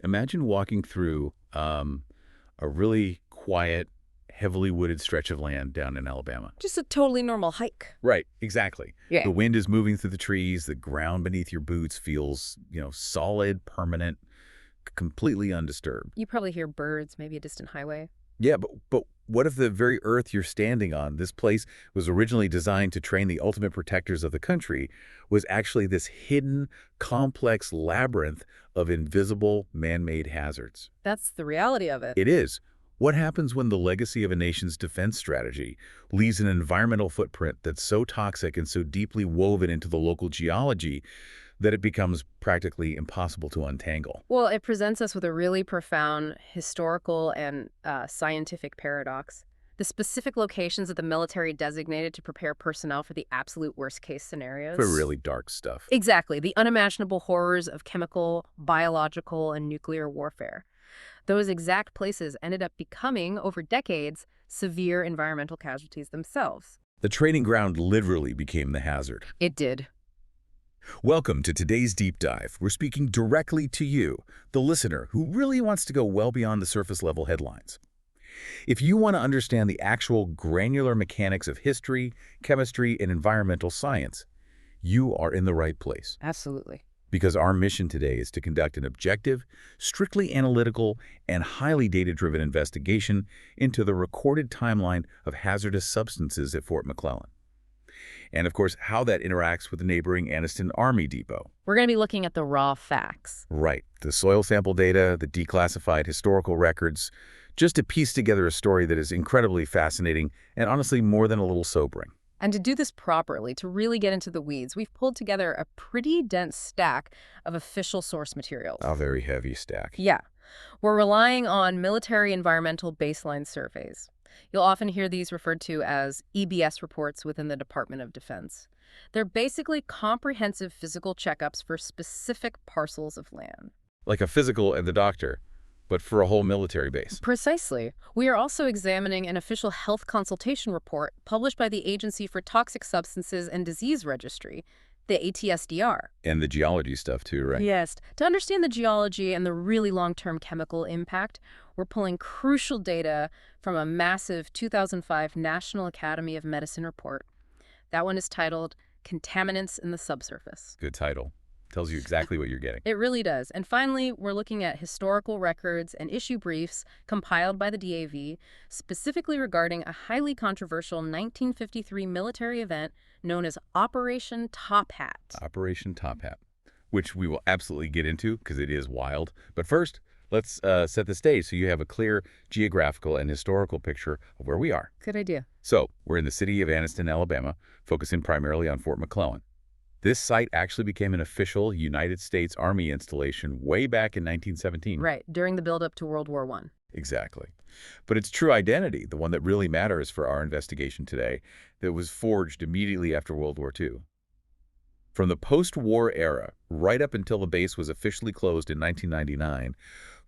Imagine walking through a really quiet, heavily wooded stretch of land down in Alabama. Just a totally normal hike. Right, exactly. Yeah. The wind is moving through the trees. The ground beneath your boots feels, solid, permanent, completely undisturbed. You probably hear birds, maybe a distant highway. Yeah, but what if the very earth you're standing on, this place was originally designed to train the ultimate protectors of the country, was actually this hidden, complex labyrinth of invisible man-made hazards? That's the reality of it. It is. What happens when the legacy of a nation's defense strategy leaves an environmental footprint that's so toxic and so deeply woven into the local geology that it becomes practically impossible to untangle? Well, it presents us with a really profound historical and scientific paradox. The specific locations that the military designated to prepare personnel for the absolute worst-case scenarios. For really dark stuff. Exactly. The unimaginable horrors of chemical, biological, and nuclear warfare. Those exact places ended up becoming, over decades, severe environmental casualties themselves. The training ground literally became the hazard. It did. Welcome to today's deep dive. We're speaking directly to you, the listener who really wants to go well beyond the surface level headlines. If you want to understand the actual granular mechanics of history, chemistry, and environmental science, you are in the right place. Absolutely. Because our mission today is to conduct an objective, strictly analytical, and highly data-driven investigation into the recorded timeline of hazardous substances at Fort McClellan. And, of course, how that interacts with the neighboring Anniston Army Depot. We're going to be looking at the raw facts. Right. The soil sample data, the declassified historical records, just to piece together a story that is incredibly fascinating and honestly more than a little sobering. And to do this properly, to really get into the weeds, we've pulled together a pretty dense stack of official source materials. A very heavy stack. Yeah. We're relying on military environmental baseline surveys. You'll often hear these referred to as EBS reports within the Department of Defense. They're basically comprehensive physical checkups for specific parcels of land. Like a physical at the doctor, but for a whole military base. Precisely. We are also examining an official health consultation report published by the Agency for Toxic Substances and Disease Registry, the ATSDR. And the geology stuff too, right? Yes. To understand the geology and the really long-term chemical impact, we're pulling crucial data from a massive 2005 National Academy of Medicine report. That one is titled Contaminants in the Subsurface. Good title. Tells you exactly what you're getting. It really does. And finally, we're looking at historical records and issue briefs compiled by the DAV, specifically regarding a highly controversial 1953 military event known as Operation Top Hat. Operation Top Hat, which we will absolutely get into because it is wild. But first, let's set the stage so you have a clear geographical and historical picture of where we are. Good idea. So, we're in the city of Anniston, Alabama, focusing primarily on Fort McClellan. This site actually became an official United States Army installation way back in 1917. Right, during the buildup to World War I. Exactly. But its true identity, the one that really matters for our investigation today, that was forged immediately after World War II. From the post-war era, right up until the base was officially closed in 1999,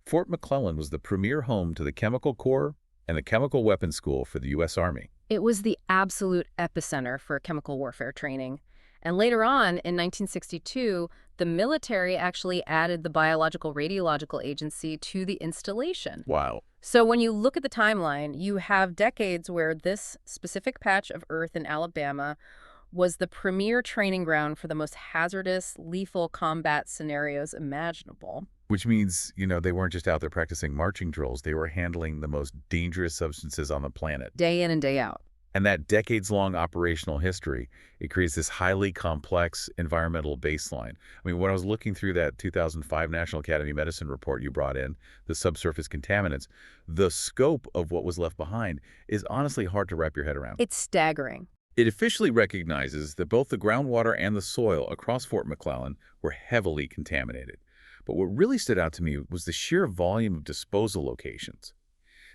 Fort McClellan was the premier home to the Chemical Corps and the Chemical Weapons School for the U.S. Army. It was the absolute epicenter for chemical warfare training. And later on, in 1962, the military actually added the Biological Radiological Agency to the installation. Wow. So when you look at the timeline, you have decades where this specific patch of Earth in Alabama was the premier training ground for the most hazardous, lethal combat scenarios imaginable. Which means, they weren't just out there practicing marching drills. They were handling the most dangerous substances on the planet. Day in and day out. And that decades-long operational history, it creates this highly complex environmental baseline. I mean, when I was looking through that 2005 National Academy of Medicine report you brought in, the subsurface contaminants, the scope of what was left behind is honestly hard to wrap your head around. It's staggering. It officially recognizes that both the groundwater and the soil across Fort McClellan were heavily contaminated. But what really stood out to me was the sheer volume of disposal locations.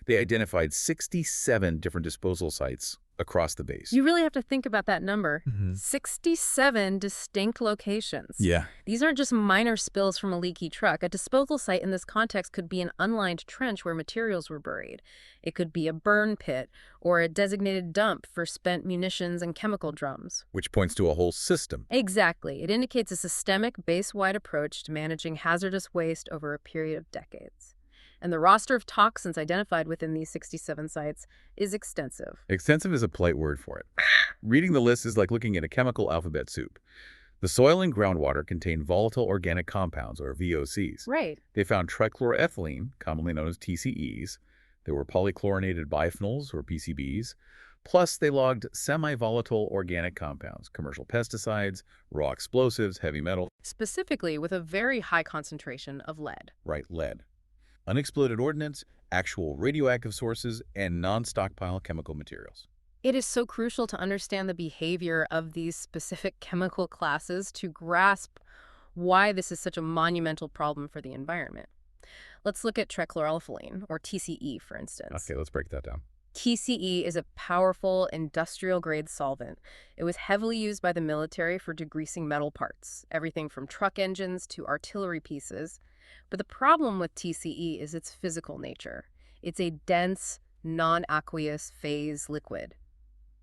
They identified 67 different disposal sites across the base. You really have to think about that number. Hmm. 67 distinct locations. Yeah. These aren't just minor spills from a leaky truck. A disposal site in this context could be an unlined trench where materials were buried. It could be a burn pit or a designated dump for spent munitions and chemical drums. Which points to a whole system. Exactly. It indicates a systemic, base-wide approach to managing hazardous waste over a period of decades. And the roster of toxins identified within these 67 sites is extensive. Extensive is a polite word for it. Reading the list is like looking at a chemical alphabet soup. The soil and groundwater contain volatile organic compounds, or VOCs. Right. They found trichloroethylene, commonly known as TCEs. There were polychlorinated biphenyls, or PCBs. Plus, they logged semi-volatile organic compounds, commercial pesticides, raw explosives, heavy metal. Specifically with a very high concentration of lead. Right, lead. Unexploded ordnance, actual radioactive sources, and non-stockpile chemical materials. It is so crucial to understand the behavior of these specific chemical classes to grasp why this is such a monumental problem for the environment. Let's look at trichloroethylene, or TCE, for instance. Okay, let's break that down. TCE is a powerful industrial-grade solvent. It was heavily used by the military for degreasing metal parts, everything from truck engines to artillery pieces. But the problem with TCE is its physical nature. It's a dense, non-aqueous phase liquid,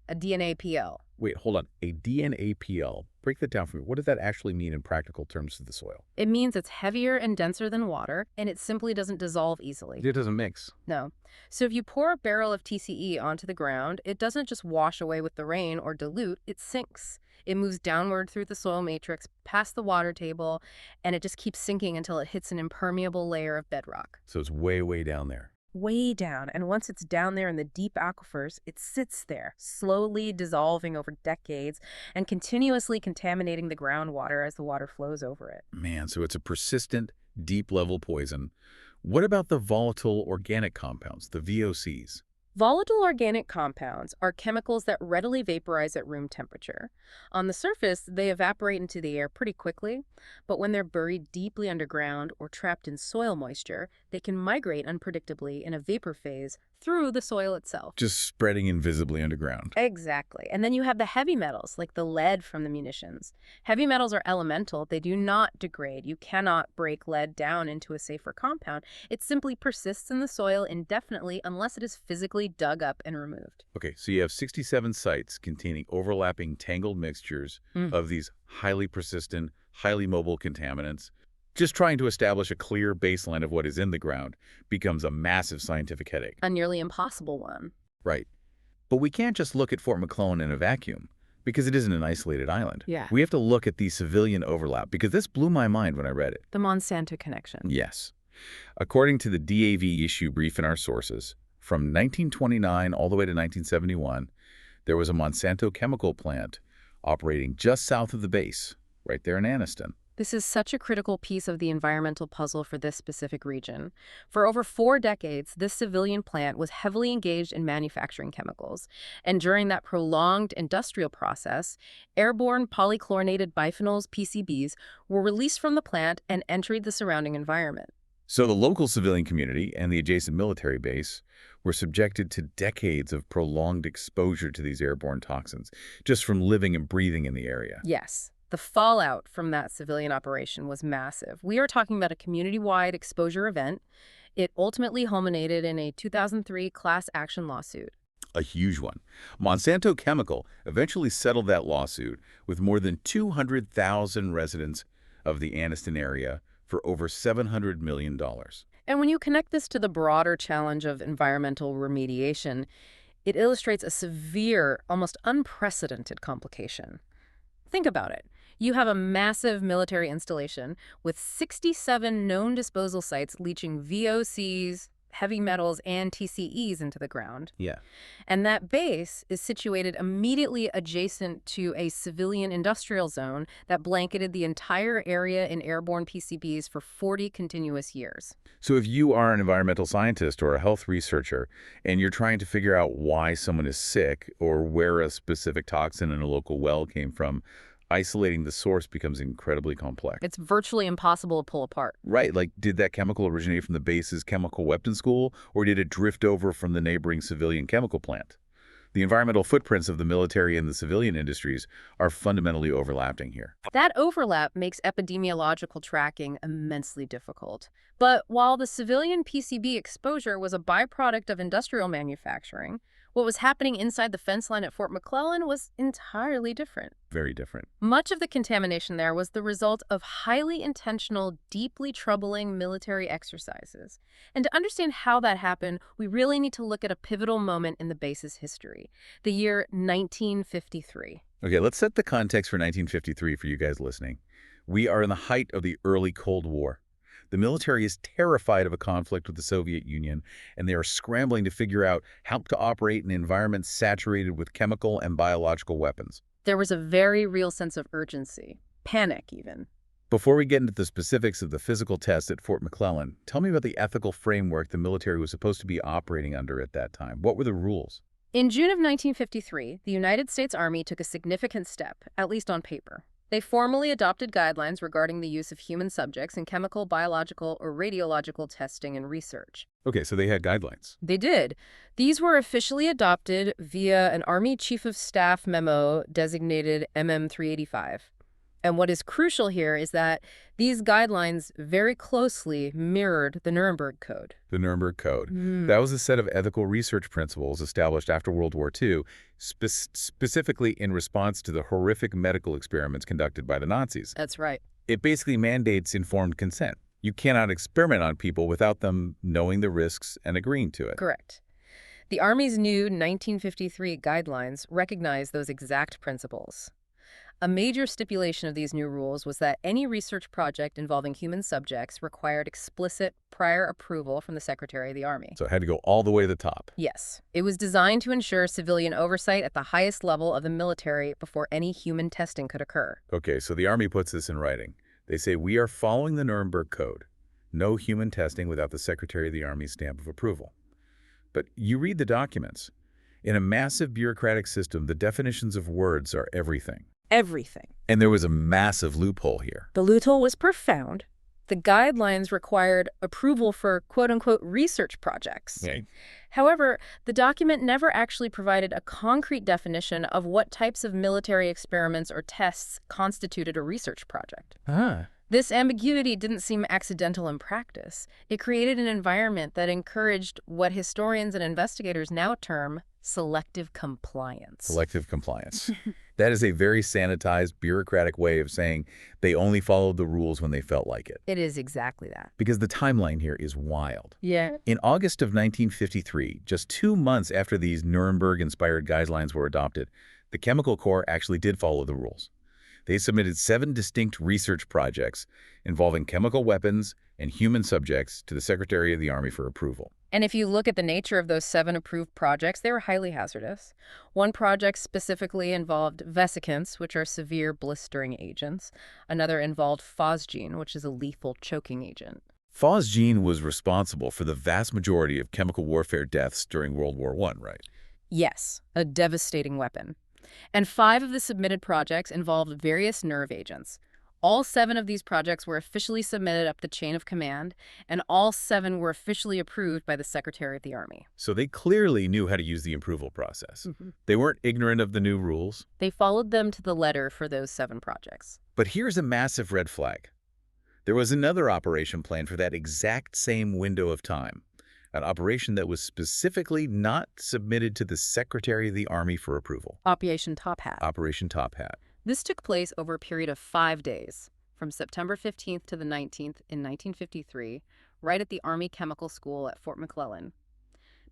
a DNAPL. Wait, hold on. A DNAPL. Break that down for me. What does that actually mean in practical terms to the soil? It means it's heavier and denser than water, and it simply doesn't dissolve easily. It doesn't mix. No. So if you pour a barrel of TCE onto the ground, it doesn't just wash away with the rain or dilute, it sinks. It moves downward through the soil matrix, past the water table, and it just keeps sinking until it hits an impermeable layer of bedrock. So it's way, way down there. Way down, and once it's down there in the deep aquifers, it sits there, slowly dissolving over decades and continuously contaminating the groundwater as the water flows over it. Man, so it's a persistent, deep-level poison. What about the volatile organic compounds, the VOCs? Volatile organic compounds are chemicals that readily vaporize at room temperature. On the surface, they evaporate into the air pretty quickly, but when they're buried deeply underground or trapped in soil moisture, they can migrate unpredictably in a vapor phase through the soil itself. Just spreading invisibly underground. Exactly. And then you have the heavy metals, like the lead from the munitions. Heavy metals are elemental. They do not degrade. You cannot break lead down into a safer compound. It simply persists in the soil indefinitely unless it is physically dug up and removed. Okay, so you have 67 sites containing overlapping tangled mixtures of these highly persistent, highly mobile contaminants. Just trying to establish a clear baseline of what is in the ground becomes a massive scientific headache. A nearly impossible one. Right. But we can't just look at Fort McClellan in a vacuum, because it isn't an isolated island. Yeah. We have to look at the civilian overlap, because this blew my mind when I read it. The Monsanto connection. Yes. According to the DAV issue brief in our sources, from 1929 all the way to 1971, there was a Monsanto chemical plant operating just south of the base, right there in Anniston. This is such a critical piece of the environmental puzzle for this specific region. For over 4 decades, this civilian plant was heavily engaged in manufacturing chemicals. And during that prolonged industrial process, airborne polychlorinated biphenyls, PCBs, were released from the plant and entered the surrounding environment. So the local civilian community and the adjacent military base were subjected to decades of prolonged exposure to these airborne toxins, just from living and breathing in the area. Yes. The fallout from that civilian operation was massive. We are talking about a community-wide exposure event. It ultimately culminated in a 2003 class action lawsuit. A huge one. Monsanto Chemical eventually settled that lawsuit with more than 200,000 residents of the Anniston area for over $700 million. And when you connect this to the broader challenge of environmental remediation, it illustrates a severe, almost unprecedented complication. Think about it. You have a massive military installation with 67 known disposal sites leaching VOCs, heavy metals, and TCEs into the ground. Yeah. And that base is situated immediately adjacent to a civilian industrial zone that blanketed the entire area in airborne PCBs for 40 continuous years. So if you are an environmental scientist or a health researcher and you're trying to figure out why someone is sick or where a specific toxin in a local well came from, isolating the source becomes incredibly complex. It's virtually impossible to pull apart. Right, like did that chemical originate from the base's chemical weapons school, or did it drift over from the neighboring civilian chemical plant? The environmental footprints of the military and the civilian industries are fundamentally overlapping here. That overlap makes epidemiological tracking immensely difficult. But while the civilian PCB exposure was a byproduct of industrial manufacturing, what was happening inside the fence line at Fort McClellan was entirely different. Very different. Much of the contamination there was the result of highly intentional, deeply troubling military exercises. And to understand how that happened, we really need to look at a pivotal moment in the base's history, the year 1953. Okay, let's set the context for 1953 for you guys listening. We are in the height of the early Cold War. The military is terrified of a conflict with the Soviet Union, and they are scrambling to figure out how to operate in environments saturated with chemical and biological weapons. There was a very real sense of urgency, panic even. Before we get into the specifics of the physical tests at Fort McClellan, tell me about the ethical framework the military was supposed to be operating under at that time. What were the rules? In June of 1953, the United States Army took a significant step, at least on paper. They formally adopted guidelines regarding the use of human subjects in chemical, biological, or radiological testing and research. Okay, so they had guidelines. They did. These were officially adopted via an Army Chief of Staff memo designated MM-385. And what is crucial here is that these guidelines very closely mirrored the Nuremberg Code. The Nuremberg Code. That was a set of ethical research principles established after World War II, specifically in response to the horrific medical experiments conducted by the Nazis. That's right. It basically mandates informed consent. You cannot experiment on people without them knowing the risks and agreeing to it. Correct. The Army's new 1953 guidelines recognize those exact principles. A major stipulation of these new rules was that any research project involving human subjects required explicit prior approval from the Secretary of the Army. So it had to go all the way to the top. Yes. It was designed to ensure civilian oversight at the highest level of the military before any human testing could occur. Okay, so the Army puts this in writing. They say, we are following the Nuremberg Code. No human testing without the Secretary of the Army's stamp of approval. But you read the documents. In a massive bureaucratic system, the definitions of words are everything. Everything. And there was a massive loophole here. The loophole was profound. The guidelines required approval for quote-unquote research projects. Okay. However, the document never actually provided a concrete definition of what types of military experiments or tests constituted a research project. This ambiguity didn't seem accidental in practice. It created an environment that encouraged what historians and investigators now term selective compliance. Selective compliance. That is a very sanitized, bureaucratic way of saying they only followed the rules when they felt like it. It is exactly that. Because the timeline here is wild. Yeah. In August of 1953, just 2 months after these Nuremberg-inspired guidelines were adopted, the Chemical Corps actually did follow the rules. They submitted 7 distinct research projects involving chemical weapons and human subjects to the Secretary of the Army for approval. And if you look at the nature of those 7 approved projects, they were highly hazardous. One project specifically involved vesicants, which are severe blistering agents. Another involved phosgene, which is a lethal choking agent. Phosgene was responsible for the vast majority of chemical warfare deaths during World War I, right? Yes, a devastating weapon. And 5 of the submitted projects involved various nerve agents. All 7 of these projects were officially submitted up the chain of command, and all 7 were officially approved by the Secretary of the Army. So they clearly knew how to use the approval process. They weren't ignorant of the new rules. They followed them to the letter for those 7 projects. But here's a massive red flag. There was another operation planned for that exact same window of time, an operation that was specifically not submitted to the Secretary of the Army for approval. Operation Top Hat. Operation Top Hat. This took place over a period of 5 days, from September 15th to the 19th in 1953, right at the Army Chemical School at Fort McClellan.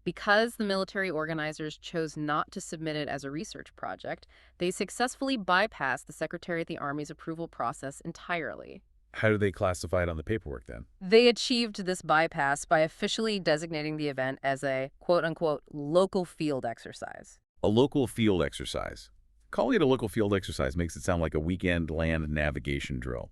Because the military organizers chose not to submit it as a research project, they successfully bypassed the Secretary of the Army's approval process entirely. How do they classify it on the paperwork then? They achieved this bypass by officially designating the event as a quote-unquote local field exercise. A local field exercise. Calling it a local field exercise makes it sound like a weekend land navigation drill.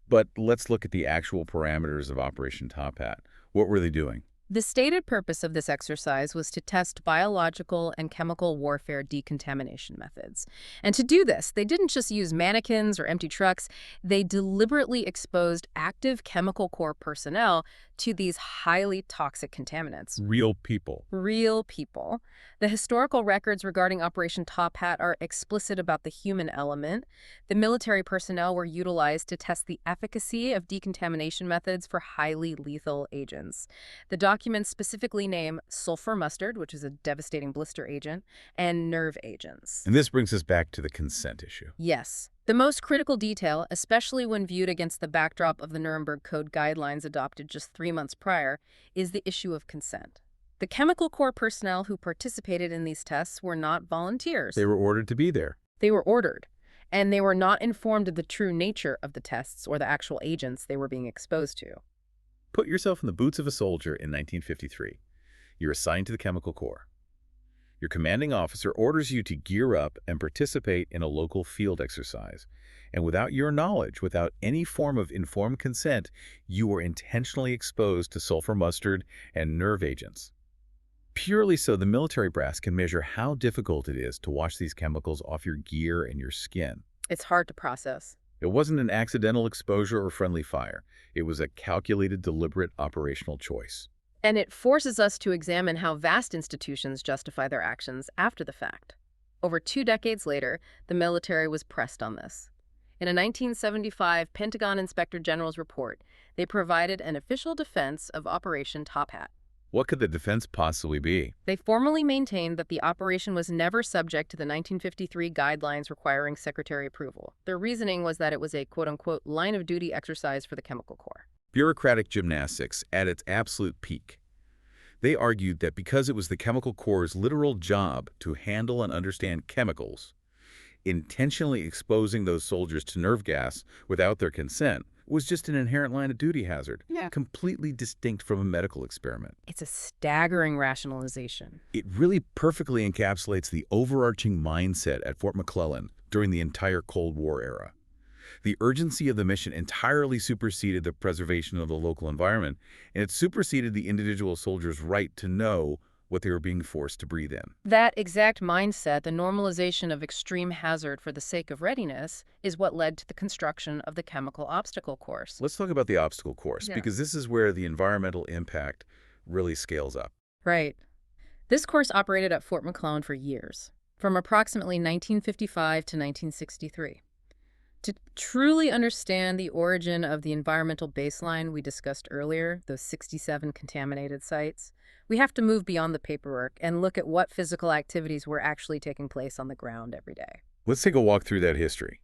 But let's look at the actual parameters of Operation Top Hat. What were they doing? The stated purpose of this exercise was to test biological and chemical warfare decontamination methods. And to do this, they didn't just use mannequins or empty trucks. They deliberately exposed active Chemical Corps personnel to these highly toxic contaminants. Real people. Real people. The historical records regarding Operation Top Hat are explicit about the human element. The military personnel were utilized to test the efficacy of decontamination methods for highly lethal agents. The documents specifically name sulfur mustard, which is a devastating blister agent, and nerve agents. And this brings us back to the consent issue. Yes. The most critical detail, especially when viewed against the backdrop of the Nuremberg Code guidelines adopted just 3 months prior, is the issue of consent. The Chemical Corps personnel who participated in these tests were not volunteers. They were ordered to be there. They were ordered, and they were not informed of the true nature of the tests or the actual agents they were being exposed to. Put yourself in the boots of a soldier in 1953. You're assigned to the Chemical Corps. Your commanding officer orders you to gear up and participate in a local field exercise. And without your knowledge, without any form of informed consent, you were intentionally exposed to sulfur mustard and nerve agents. Purely so, the military brass can measure how difficult it is to wash these chemicals off your gear and your skin. It's hard to process. It wasn't an accidental exposure or friendly fire. It was a calculated, deliberate operational choice. And it forces us to examine how vast institutions justify their actions after the fact. Over 2 decades later, the military was pressed on this. In a 1975 Pentagon Inspector General's report, they provided an official defense of Operation Top Hat. What could the defense possibly be? They formally maintained that the operation was never subject to the 1953 guidelines requiring secretary approval. Their reasoning was that it was a quote-unquote line-of-duty exercise for the Chemical Corps. Bureaucratic gymnastics at its absolute peak. They argued that because it was the Chemical Corps' literal job to handle and understand chemicals, intentionally exposing those soldiers to nerve gas without their consent was just an inherent line-of-duty hazard, completely distinct from a medical experiment. It's a staggering rationalization. It really perfectly encapsulates the overarching mindset at Fort McClellan during the entire Cold War era. The urgency of the mission entirely superseded the preservation of the local environment, and it superseded the individual soldier's right to know what they were being forced to breathe in. That exact mindset, the normalization of extreme hazard for the sake of readiness, is what led to the construction of the chemical obstacle course. Let's talk about the obstacle course, Yeah. because this is where the environmental impact really scales up. Right. This course operated at Fort McClellan for years, from approximately 1955 to 1963. To truly understand the origin of the environmental baseline we discussed earlier, those 67 contaminated sites, we have to move beyond the paperwork and look at what physical activities were actually taking place on the ground every day. Let's take a walk through that history.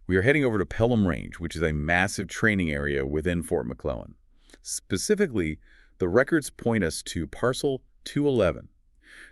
We are heading over to Pelham Range, which is a massive training area within Fort McClellan. Specifically, the records point us to Parcel 211,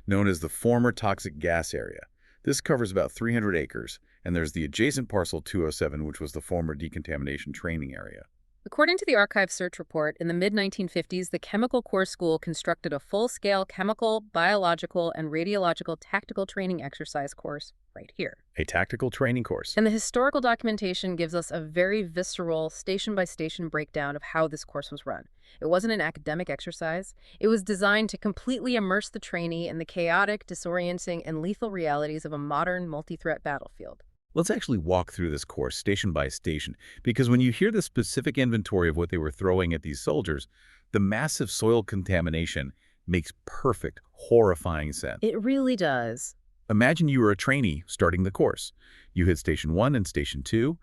known as the former toxic gas area. This covers about 300 acres, and there's the adjacent Parcel 207, which was the former decontamination training area. According to the Archive Search Report, in the mid-1950s, the Chemical Corps School constructed a full-scale chemical, biological, and radiological tactical training exercise course right here. A tactical training course. And the historical documentation gives us a very visceral, station-by-station breakdown of how this course was run. It wasn't an academic exercise. It was designed to completely immerse the trainee in the chaotic, disorienting, and lethal realities of a modern, multi-threat battlefield. Let's actually walk through this course station by station, because when you hear the specific inventory of what they were throwing at these soldiers, the massive soil contamination makes perfect, horrifying sense. It really does. Imagine you were a trainee starting the course. You hit Station 1 and Station 2.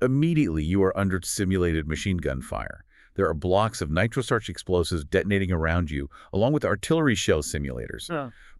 Immediately, you are under simulated machine gun fire. There are blocks of nitrostarch explosives detonating around you, along with artillery shell simulators.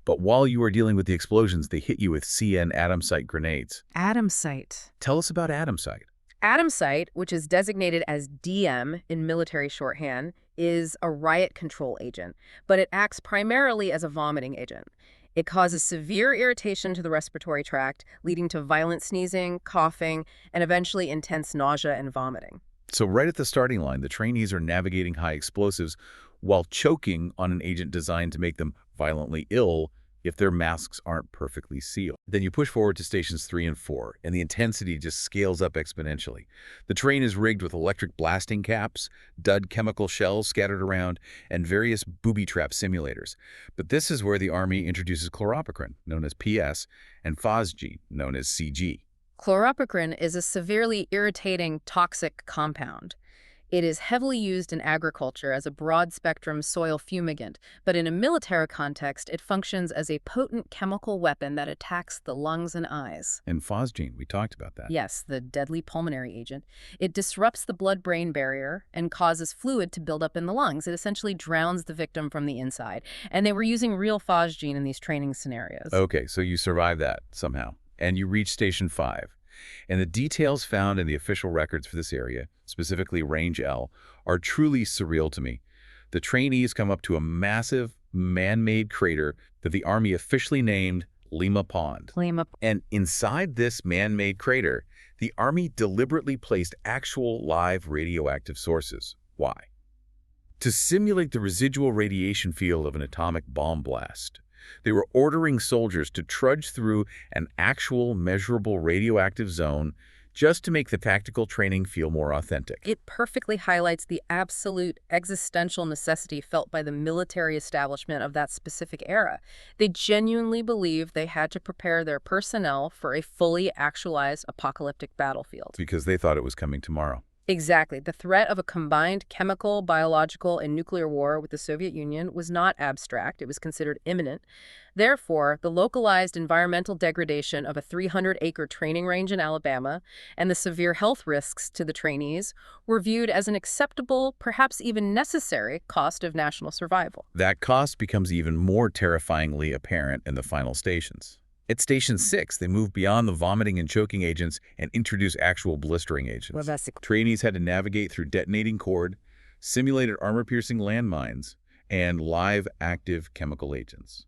But while you are dealing with the explosions, they hit you with CN Atomsite grenades. Atomsite. Tell us about Atomsite. Atomsite, which is designated as DM in military shorthand, is a riot control agent, but it acts primarily as a vomiting agent. It causes severe irritation to the respiratory tract, leading to violent sneezing, coughing, and eventually intense nausea and vomiting. So right at the starting line, the trainees are navigating high explosives while choking on an agent designed to make them violently ill if their masks aren't perfectly sealed. Then you push forward to Stations 3 and 4, and the intensity just scales up exponentially. The train is rigged with electric blasting caps, dud chemical shells scattered around, and various booby trap simulators. But this is where the Army introduces chloropicrin, known as PS, and phosgene, known as CG. Chloropicrin is a severely irritating, toxic compound. It is heavily used in agriculture as a broad-spectrum soil fumigant, but in a military context, it functions as a potent chemical weapon that attacks the lungs and eyes. And phosgene, we talked about that. Yes, the deadly pulmonary agent. It disrupts the blood-brain barrier and causes fluid to build up in the lungs. It essentially drowns the victim from the inside. And they were using real phosgene in these training scenarios. Okay, so you survived that somehow, and you reached Station 5. And the details found in the official records for this area, specifically Range L, are truly surreal to me. The trainees come up to a massive, man-made crater that the Army officially named Lima Pond. And inside this man-made crater, the Army deliberately placed actual live radioactive sources. Why? To simulate the residual radiation field of an atomic bomb blast. They were ordering soldiers to trudge through an actual measurable radioactive zone just to make the tactical training feel more authentic. It perfectly highlights the absolute existential necessity felt by the military establishment of that specific era. They genuinely believed they had to prepare their personnel for a fully actualized apocalyptic battlefield. Because they thought it was coming tomorrow. Exactly. The threat of a combined chemical, biological, and nuclear war with the Soviet Union was not abstract. It was considered imminent. Therefore, the localized environmental degradation of a 300-acre training range in Alabama and the severe health risks to the trainees were viewed as an acceptable, perhaps even necessary, cost of national survival. That cost becomes even more terrifyingly apparent in the final stations. At Station 6, they moved beyond the vomiting and choking agents and introduced actual blistering agents. Trainees had to navigate through detonating cord, simulated armor-piercing landmines, and live active chemical agents.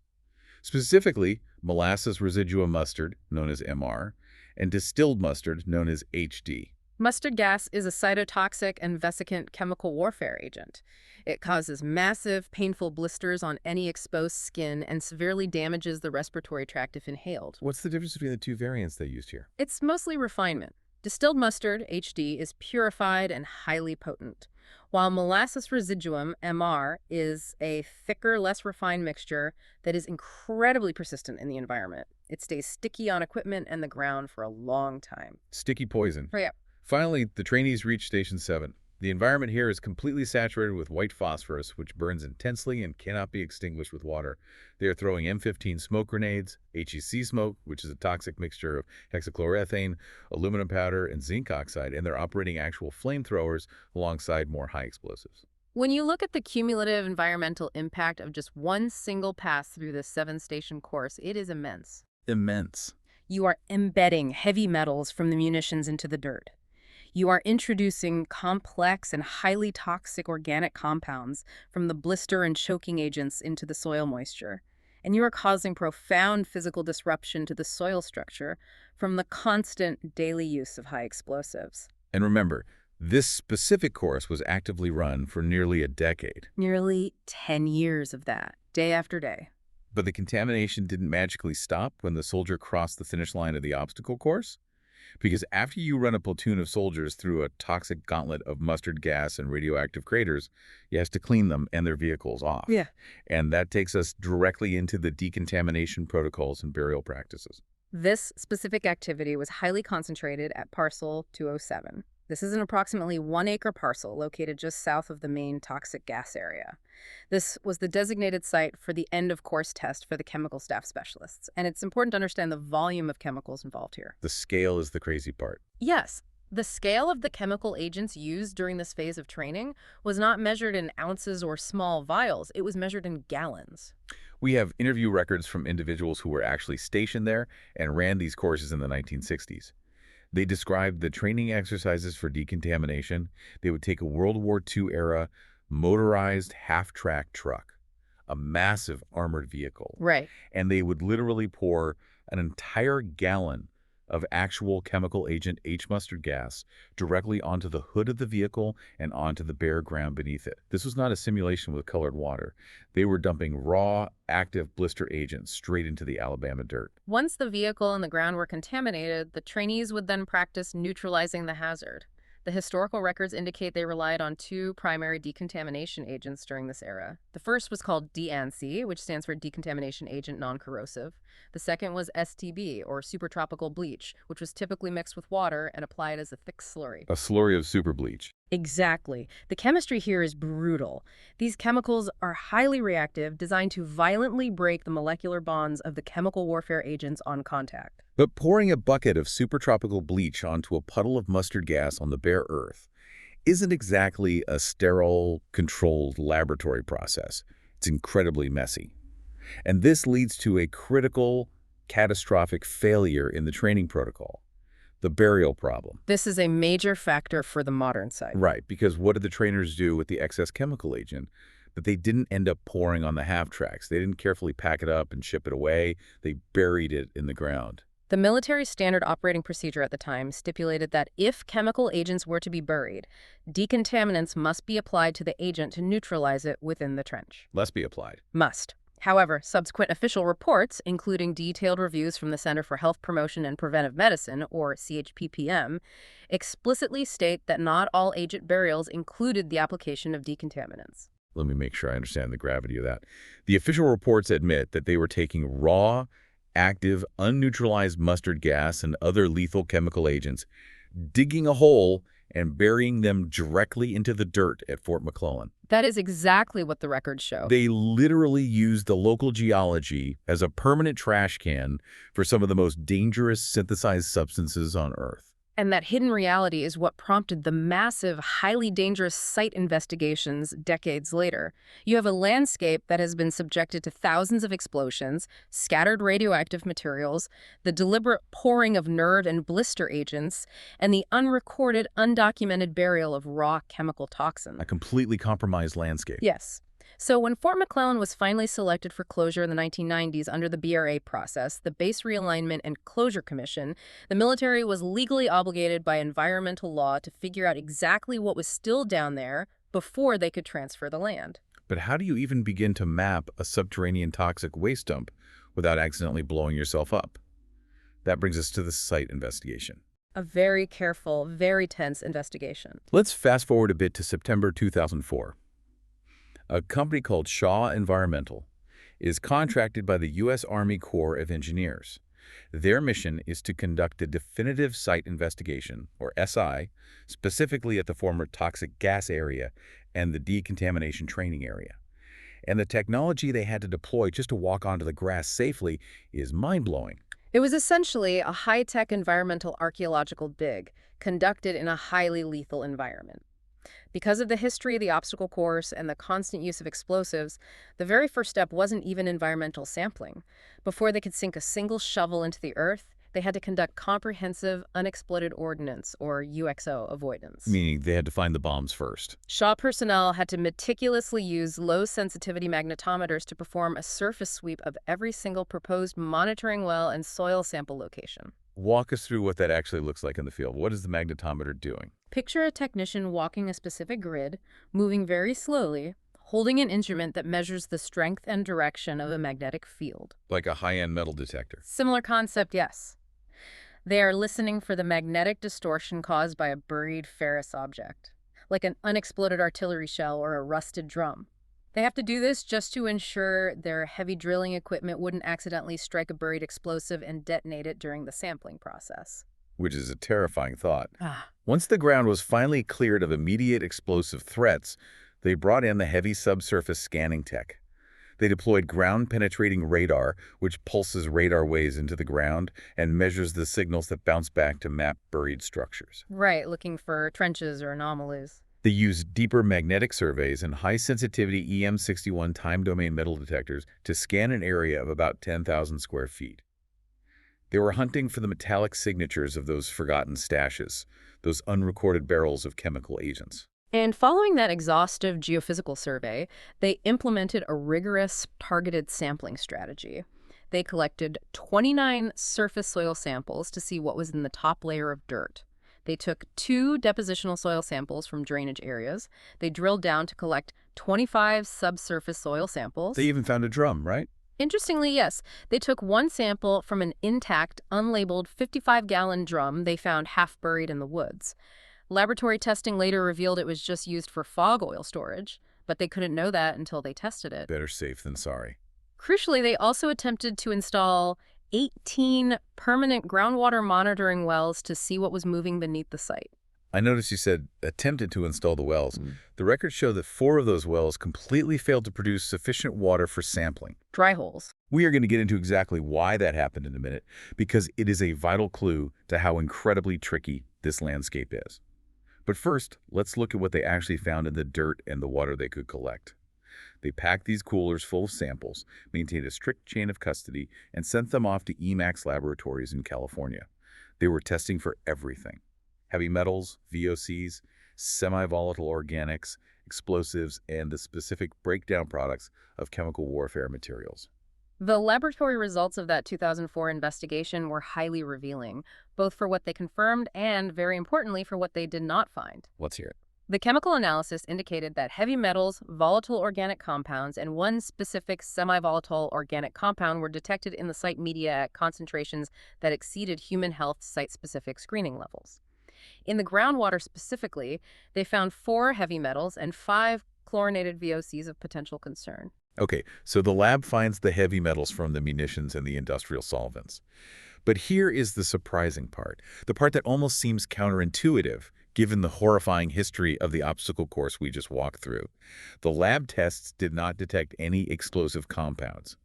Specifically, molasses residuum mustard, known as MR, and distilled mustard, known as HD. Mustard gas is a cytotoxic and vesicant chemical warfare agent. It causes massive, painful blisters on any exposed skin and severely damages the respiratory tract if inhaled. What's the difference between the two variants they used here? It's mostly refinement. Distilled mustard, HD, is purified and highly potent, while molasses residuum, MR, is a thicker, less refined mixture that is incredibly persistent in the environment. It stays sticky on equipment and the ground for a long time. Sticky poison. Yeah. Finally, the trainees reached Station 7. The environment here is completely saturated with white phosphorus, which burns intensely and cannot be extinguished with water. They are throwing M15 smoke grenades, HEC smoke, which is a toxic mixture of hexachloroethane, aluminum powder, and zinc oxide, and they're operating actual flamethrowers alongside more high explosives. When you look at the cumulative environmental impact of just one single pass through this 7-station course, it is immense. Immense. You are embedding heavy metals from the munitions into the dirt. You are introducing complex and highly toxic organic compounds from the blister and choking agents into the soil moisture. And you are causing profound physical disruption to the soil structure from the constant daily use of high explosives. And remember, this specific course was actively run for nearly a decade. Nearly 10 years of that, day after day. But the contamination didn't magically stop when the soldier crossed the finish line of the obstacle course. Because after you run a platoon of soldiers through a toxic gauntlet of mustard gas and radioactive craters, you have to clean them and their vehicles off. Yeah. And that takes us directly into the decontamination protocols and burial practices. This specific activity was highly concentrated at Parcel 207. This is an approximately 1-acre parcel located just south of the main toxic gas area. This was the designated site for the end-of-course test for the chemical staff specialists, and it's important to understand the volume of chemicals involved here. The scale is the crazy part. Yes, the scale of the chemical agents used during this phase of training was not measured in ounces or small vials. It was measured in gallons. We have interview records from individuals who were actually stationed there and ran these courses in the 1960s. They described the training exercises for decontamination. They would take a World War II-era motorized half-track truck, a massive armored vehicle. Right. And they would literally pour an entire gallon of actual chemical agent H-mustard gas directly onto the hood of the vehicle and onto the bare ground beneath it. This was not a simulation with colored water. They were dumping raw, active blister agents straight into the Alabama dirt. Once the vehicle and the ground were contaminated, the trainees would then practice neutralizing the hazard. The historical records indicate they relied on 2 primary decontamination agents during this era. The first was called DANC, which stands for Decontamination Agent Non-Corrosive. The second was STB, or supertropical bleach, which was typically mixed with water and applied as a thick slurry. A slurry of super bleach. Exactly. The chemistry here is brutal. These chemicals are highly reactive, designed to violently break the molecular bonds of the chemical warfare agents on contact. But pouring a bucket of supertropical bleach onto a puddle of mustard gas on the bare earth isn't exactly a sterile, controlled laboratory process. It's incredibly messy. And this leads to a critical, catastrophic failure in the training protocol, the burial problem. This is a major factor for the modern site. Right, because what did the trainers do with the excess chemical agent that they didn't end up pouring on the half-tracks? They didn't carefully pack it up and ship it away. They buried it in the ground. The military standard operating procedure at the time stipulated that if chemical agents were to be buried, decontaminants must be applied to the agent to neutralize it within the trench. Must be applied. Must. However, subsequent official reports, including detailed reviews from the Center for Health Promotion and Preventive Medicine, or CHPPM, explicitly state that not all agent burials included the application of decontaminants. Let me make sure I understand the gravity of that. The official reports admit that they were taking raw, active, unneutralized mustard gas and other lethal chemical agents, digging a hole and burying them directly into the dirt at Fort McClellan. That is exactly what the records show. They literally used the local geology as a permanent trash can for some of the most dangerous synthesized substances on Earth. And that hidden reality is what prompted the massive, highly dangerous site investigations decades later. You have a landscape that has been subjected to thousands of explosions, scattered radioactive materials, the deliberate pouring of nerve and blister agents, and the unrecorded, undocumented burial of raw chemical toxins. A completely compromised landscape. Yes. So when Fort McClellan was finally selected for closure in the 1990s under the BRA process, the Base Realignment and Closure Commission, the military was legally obligated by environmental law to figure out exactly what was still down there before they could transfer the land. But how do you even begin to map a subterranean toxic waste dump without accidentally blowing yourself up? That brings us to the site investigation. A very careful, very tense investigation. Let's fast forward a bit to September 2004. A company called Shaw Environmental is contracted by the U.S. Army Corps of Engineers. Their mission is to conduct a definitive site investigation, or SI, specifically at the former toxic gas area and the decontamination training area. And the technology they had to deploy just to walk onto the grass safely is mind-blowing. It was essentially a high-tech environmental archaeological dig conducted in a highly lethal environment. Because of the history of the obstacle course and the constant use of explosives, the very first step wasn't even environmental sampling. Before they could sink a single shovel into the earth, they had to conduct comprehensive unexploded ordnance, or UXO, avoidance. Meaning they had to find the bombs first. Shaw personnel had to meticulously use low-sensitivity magnetometers to perform a surface sweep of every single proposed monitoring well and soil sample location. Walk us through what that actually looks like in the field. What is the magnetometer doing? Picture a technician walking a specific grid, moving very slowly, holding an instrument that measures the strength and direction of a magnetic field. Like a high-end metal detector. Similar concept, yes. They are listening for the magnetic distortion caused by a buried ferrous object, like an unexploded artillery shell or a rusted drum. They have to do this just to ensure their heavy drilling equipment wouldn't accidentally strike a buried explosive and detonate it during the sampling process. Which is a terrifying thought. Ah. Once the ground was finally cleared of immediate explosive threats, they brought in the heavy subsurface scanning tech. They deployed ground-penetrating radar, which pulses radar waves into the ground and measures the signals that bounce back to map buried structures. Right, looking for trenches or anomalies. They used deeper magnetic surveys and high-sensitivity EM61 time-domain metal detectors to scan an area of about 10,000 square feet. They were hunting for the metallic signatures of those forgotten stashes, those unrecorded barrels of chemical agents. And following that exhaustive geophysical survey, they implemented a rigorous, targeted sampling strategy. They collected 29 surface soil samples to see what was in the top layer of dirt. They took 2 depositional soil samples from drainage areas. They drilled down to collect 25 subsurface soil samples. They even found a drum, right? Interestingly, yes. They took 1 sample from an intact, unlabeled 55-gallon drum they found half buried in the woods. Laboratory testing later revealed it was just used for fog oil storage, but they couldn't know that until they tested it. Better safe than sorry. Crucially, they also attempted to install 18 permanent groundwater monitoring wells to see what was moving beneath the site. I noticed you said attempted to install the wells. Mm. The records show that 4 of those wells completely failed to produce sufficient water for sampling. Dry holes. We are going to get into exactly why that happened in a minute, because it is a vital clue to how incredibly tricky this landscape is. But first, let's look at what they actually found in the dirt and the water they could collect. They packed these coolers full of samples, maintained a strict chain of custody, and sent them off to Emacs laboratories in California. They were testing for everything: heavy metals, VOCs, semi-volatile organics, explosives, and the specific breakdown products of chemical warfare materials. The laboratory results of that 2004 investigation were highly revealing, both for what they confirmed and, very importantly, for what they did not find. Let's hear it. The chemical analysis indicated that heavy metals, volatile organic compounds, and one specific semi-volatile organic compound were detected in the site media at concentrations that exceeded human health site-specific screening levels. In the groundwater specifically, they found 4 heavy metals and 5 chlorinated VOCs of potential concern. Okay, so the lab finds the heavy metals from the munitions and the industrial solvents. But here is the surprising part, the part that almost seems counterintuitive, given the horrifying history of the obstacle course we just walked through. The lab tests did not detect any explosive compounds,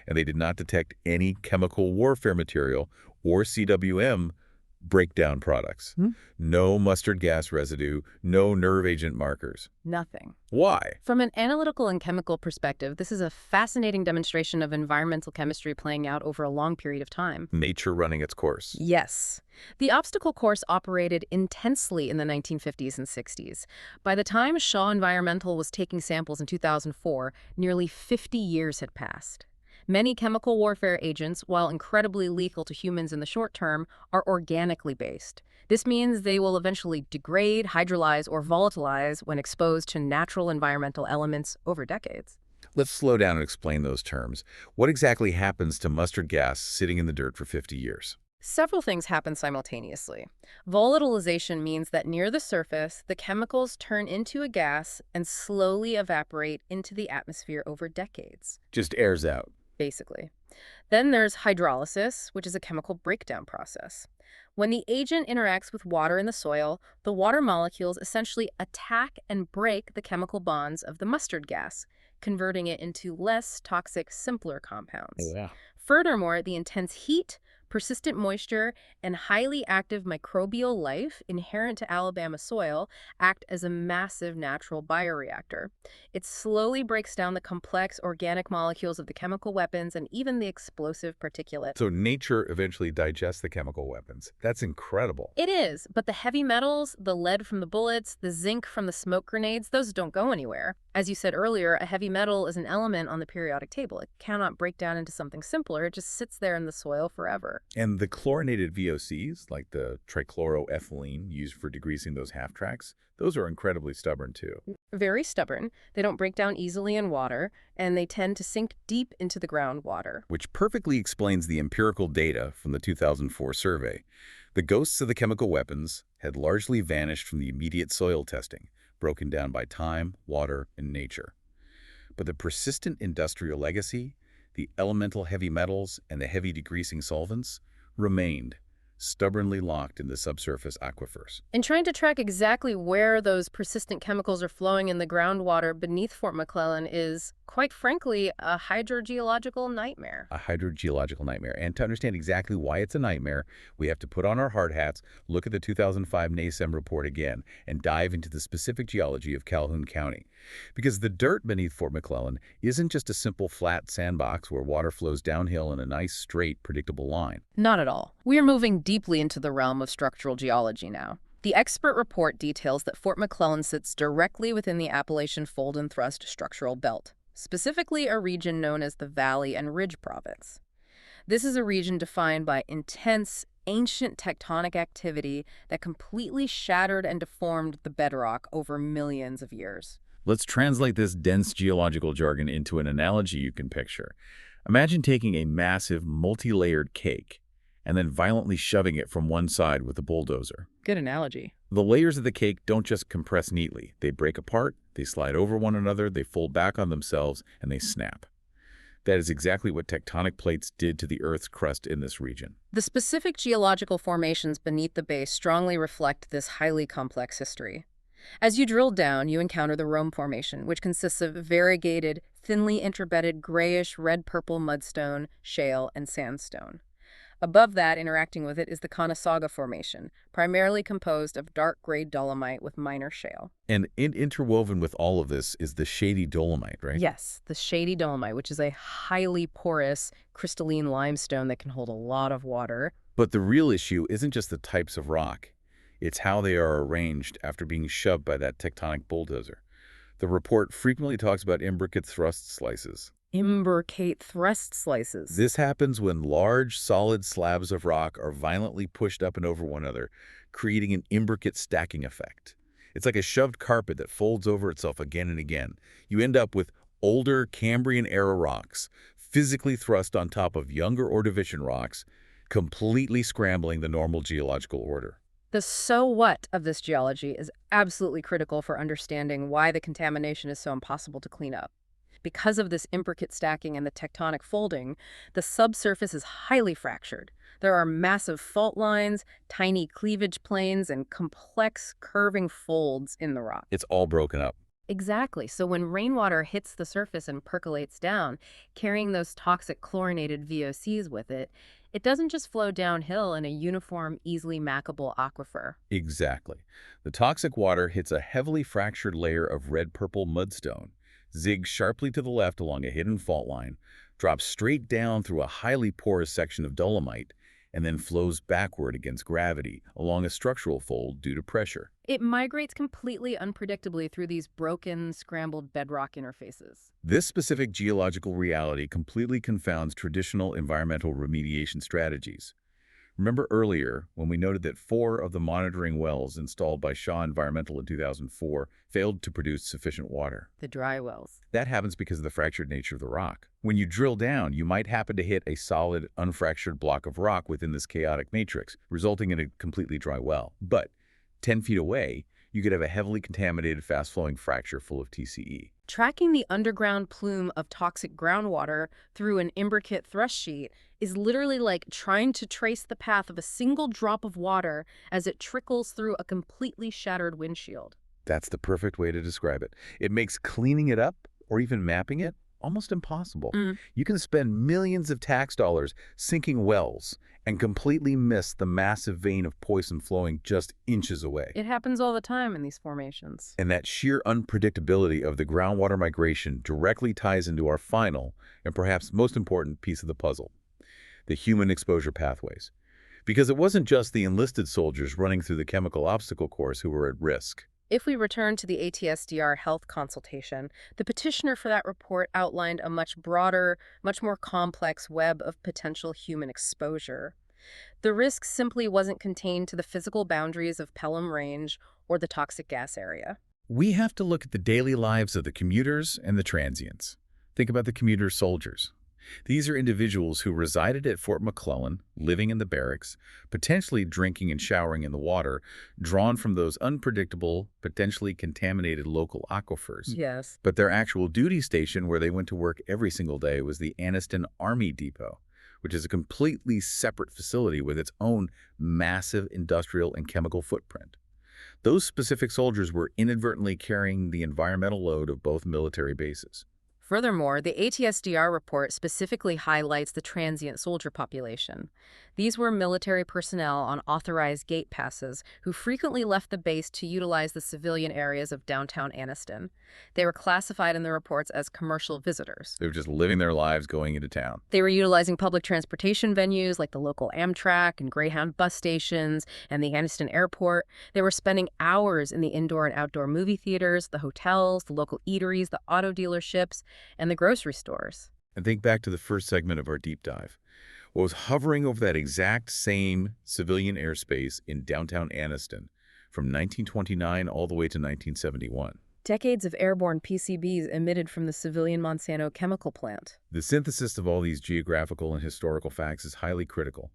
and they did not detect any chemical warfare material or CWM breakdown products. No mustard gas residue, no nerve agent markers. Nothing. Why? From an analytical and chemical perspective, this is a fascinating demonstration of environmental chemistry playing out over a long period of time. Nature running its course. Yes. The obstacle course operated intensely in the 1950s and 60s. By the time Shaw Environmental was taking samples in 2004, nearly 50 years had passed. Many chemical warfare agents, while incredibly lethal to humans in the short term, are organically based. This means they will eventually degrade, hydrolyze, or volatilize when exposed to natural environmental elements over decades. Let's slow down and explain those terms. What exactly happens to mustard gas sitting in the dirt for 50 years? Several things happen simultaneously. Volatilization means that near the surface, the chemicals turn into a gas and slowly evaporate into the atmosphere over decades. Just airs out. Basically. Then there's hydrolysis, which is a chemical breakdown process. When the agent interacts with water in the soil, the water molecules essentially attack and break the chemical bonds of the mustard gas, converting it into less toxic, simpler compounds. Yeah. Furthermore, the intense heat, persistent moisture, and highly active microbial life inherent to Alabama soil act as a massive natural bioreactor. It slowly breaks down the complex organic molecules of the chemical weapons and even the explosive particulate. So nature eventually digests the chemical weapons. That's incredible. It is, but the heavy metals, the lead from the bullets, the zinc from the smoke grenades, those don't go anywhere. As you said earlier, a heavy metal is an element on the periodic table. It cannot break down into something simpler. It just sits there in the soil forever. And the chlorinated VOCs, like the trichloroethylene used for degreasing those half-tracks, those are incredibly stubborn too. Very stubborn. They don't break down easily in water, and they tend to sink deep into the groundwater. Which perfectly explains the empirical data from the 2004 survey. The ghosts of the chemical weapons had largely vanished from the immediate soil testing, broken down by time, water, and nature. But the persistent industrial legacy, the elemental heavy metals, and the heavy degreasing solvents remained, stubbornly locked in the subsurface aquifers. In trying to track exactly where those persistent chemicals are flowing in the groundwater beneath Fort McClellan is, quite frankly, a hydrogeological nightmare. A hydrogeological nightmare. And to understand exactly why it's a nightmare, we have to put on our hard hats, look at the 2005 NASEM report again, and dive into the specific geology of Calhoun County. Because the dirt beneath Fort McClellan isn't just a simple flat sandbox where water flows downhill in a nice, straight, predictable line. Not at all. We are moving deeply into the realm of structural geology now. The expert report details that Fort McClellan sits directly within the Appalachian Fold and Thrust structural belt, specifically a region known as the Valley and Ridge Province. This is a region defined by intense, ancient tectonic activity that completely shattered and deformed the bedrock over millions of years. Let's translate this dense geological jargon into an analogy you can picture. Imagine taking a massive, multi-layered cake and then violently shoving it from one side with a bulldozer. Good analogy. The layers of the cake don't just compress neatly. They break apart, they slide over one another, they fold back on themselves, and they snap. That is exactly what tectonic plates did to the Earth's crust in this region. The specific geological formations beneath the base strongly reflect this highly complex history. As you drill down, you encounter the Rome Formation, which consists of variegated, thinly interbedded grayish red-purple mudstone, shale, and sandstone. Above that, interacting with it, is the Conasauga Formation, primarily composed of dark gray dolomite with minor shale. And interwoven with all of this is the shady dolomite, right? Yes, the shady dolomite, which is a highly porous, crystalline limestone that can hold a lot of water. But the real issue isn't just the types of rock. It's how they are arranged after being shoved by that tectonic bulldozer. The report frequently talks about imbricate thrust slices. Imbricate thrust slices. This happens when large, solid slabs of rock are violently pushed up and over one another, creating an imbricate stacking effect. It's like a shoved carpet that folds over itself again and again. You end up with older Cambrian-era rocks, physically thrust on top of younger Ordovician rocks, completely scrambling the normal geological order. The so what of this geology is absolutely critical for understanding why the contamination is so impossible to clean up. Because of this imbricate stacking and the tectonic folding, the subsurface is highly fractured. There are massive fault lines, tiny cleavage planes, and complex curving folds in the rock. It's all broken up. Exactly. So when rainwater hits the surface and percolates down, carrying those toxic chlorinated VOCs with it, it doesn't just flow downhill in a uniform, easily mappable aquifer. Exactly. The toxic water hits a heavily fractured layer of red-purple mudstone, zigs sharply to the left along a hidden fault line, drops straight down through a highly porous section of dolomite, and then flows backward against gravity along a structural fold due to pressure. It migrates completely unpredictably through these broken, scrambled bedrock interfaces. This specific geological reality completely confounds traditional environmental remediation strategies. Remember earlier when we noted that 4 of the monitoring wells installed by Shaw Environmental in 2004 failed to produce sufficient water? The dry wells. That happens because of the fractured nature of the rock. When you drill down, you might happen to hit a solid, unfractured block of rock within this chaotic matrix, resulting in a completely dry well. But 10 feet away, you could have a heavily contaminated, fast-flowing fracture full of TCE. Tracking the underground plume of toxic groundwater through an imbricate thrust sheet is literally like trying to trace the path of a single drop of water as it trickles through a completely shattered windshield. That's the perfect way to describe it. It makes cleaning it up, or even mapping it, almost impossible. You can spend millions of tax dollars sinking wells and completely miss the massive vein of poison flowing just inches away. It happens all the time in these formations. And that sheer unpredictability of the groundwater migration directly ties into our final, and perhaps most important piece of the puzzle: the human exposure pathways. Because it wasn't just the enlisted soldiers running through the chemical obstacle course who were at risk. If we return to the ATSDR health consultation, the petitioner for that report outlined a much broader, much more complex web of potential human exposure. The risk simply wasn't contained to the physical boundaries of Pelham Range or the toxic gas area. We have to look at the daily lives of the commuters and the transients. Think about the commuter soldiers. These are individuals who resided at Fort McClellan, living in the barracks, potentially drinking and showering in the water, drawn from those unpredictable, potentially contaminated local aquifers. Yes. But their actual duty station where they went to work every single day was the Anniston Army Depot, which is a completely separate facility with its own massive industrial and chemical footprint. Those specific soldiers were inadvertently carrying the environmental load of both military bases. Furthermore, the ATSDR report specifically highlights the transient soldier population. These were military personnel on authorized gate passes who frequently left the base to utilize the civilian areas of downtown Anniston. They were classified in the reports as commercial visitors. They were just living their lives going into town. They were utilizing public transportation venues like the local Amtrak and Greyhound bus stations and the Anniston Airport. They were spending hours in the indoor and outdoor movie theaters, the hotels, the local eateries, the auto dealerships, and the grocery stores. And think back to the first segment of our deep dive. What was hovering over that exact same civilian airspace in downtown Anniston from 1929 all the way to 1971. Decades of airborne PCBs emitted from the civilian Monsanto chemical plant. The synthesis of all these geographical and historical facts is highly critical.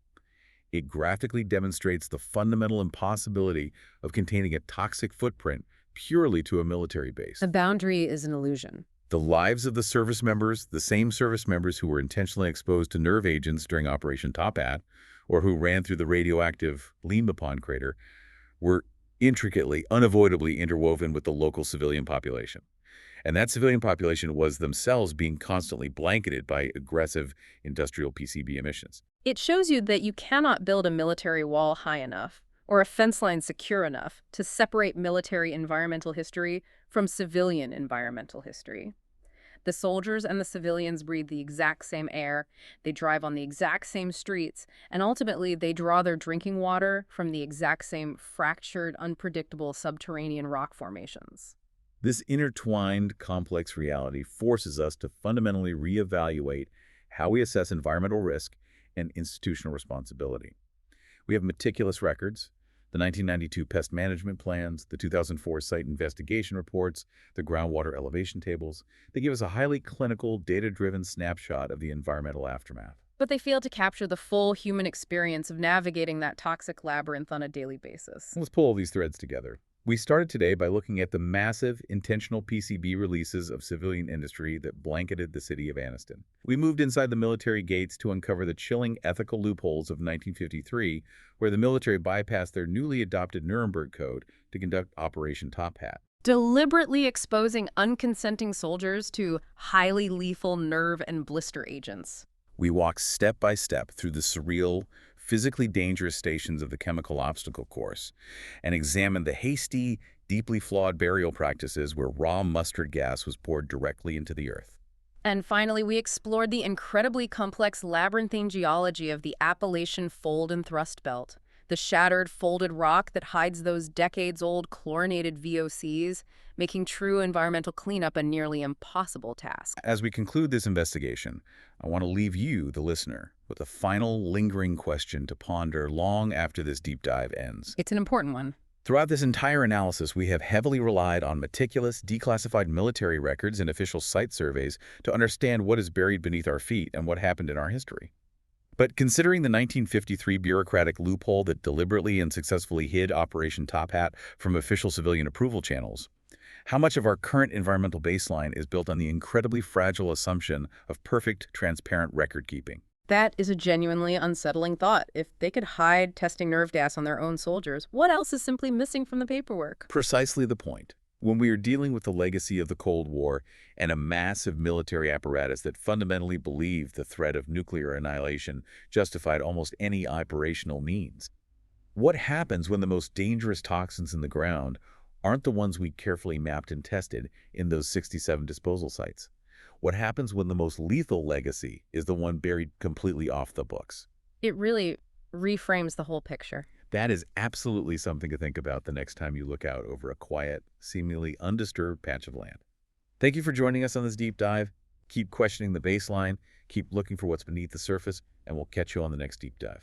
It graphically demonstrates the fundamental impossibility of containing a toxic footprint purely to a military base. A boundary is an illusion. The lives of the service members, the same service members who were intentionally exposed to nerve agents during Operation Top Hat, or who ran through the radioactive Lima Pond crater, were intricately, unavoidably interwoven with the local civilian population. And that civilian population was themselves being constantly blanketed by aggressive industrial PCB emissions. It shows you that you cannot build a military wall high enough or a fence line secure enough to separate military environmental history from civilian environmental history. The soldiers and the civilians breathe the exact same air, they drive on the exact same streets, and ultimately they draw their drinking water from the exact same fractured, unpredictable subterranean rock formations. This intertwined, complex reality forces us to fundamentally reevaluate how we assess environmental risk and institutional responsibility. We have meticulous records, the 1992 pest management plans, the 2004 site investigation reports, the groundwater elevation tables. They give us a highly clinical, data-driven snapshot of the environmental aftermath. But they fail to capture the full human experience of navigating that toxic labyrinth on a daily basis. Let's pull all these threads together. We started today by looking at the massive intentional PCB releases of civilian industry that blanketed the city of Anniston. We moved inside the military gates to uncover the chilling ethical loopholes of 1953, where the military bypassed their newly adopted Nuremberg Code to conduct Operation Top Hat. Deliberately exposing unconsenting soldiers to highly lethal nerve and blister agents. We walked step by step through the surreal, physically dangerous stations of the chemical obstacle course and examined the hasty, deeply flawed burial practices where raw mustard gas was poured directly into the earth. And finally, we explored the incredibly complex labyrinthine geology of the Appalachian Fold and Thrust Belt, the shattered, folded rock that hides those decades-old chlorinated VOCs, making true environmental cleanup a nearly impossible task. As we conclude this investigation, I want to leave you, the listener, with a final lingering question to ponder long after this deep dive ends. It's an important one. Throughout this entire analysis, we have heavily relied on meticulous, declassified military records and official site surveys to understand what is buried beneath our feet and what happened in our history. But considering the 1953 bureaucratic loophole that deliberately and successfully hid Operation Top Hat from official civilian approval channels, how much of our current environmental baseline is built on the incredibly fragile assumption of perfect, transparent record-keeping? That is a genuinely unsettling thought. If they could hide testing nerve gas on their own soldiers, what else is simply missing from the paperwork? Precisely the point. When we are dealing with the legacy of the Cold War and a massive military apparatus that fundamentally believed the threat of nuclear annihilation justified almost any operational means, what happens when the most dangerous toxins in the ground aren't the ones we carefully mapped and tested in those 67 disposal sites? What happens when the most lethal legacy is the one buried completely off the books? It really reframes the whole picture. That is absolutely something to think about the next time you look out over a quiet, seemingly undisturbed patch of land. Thank you for joining us on this deep dive. Keep questioning the baseline, keep looking for what's beneath the surface, and we'll catch you on the next deep dive.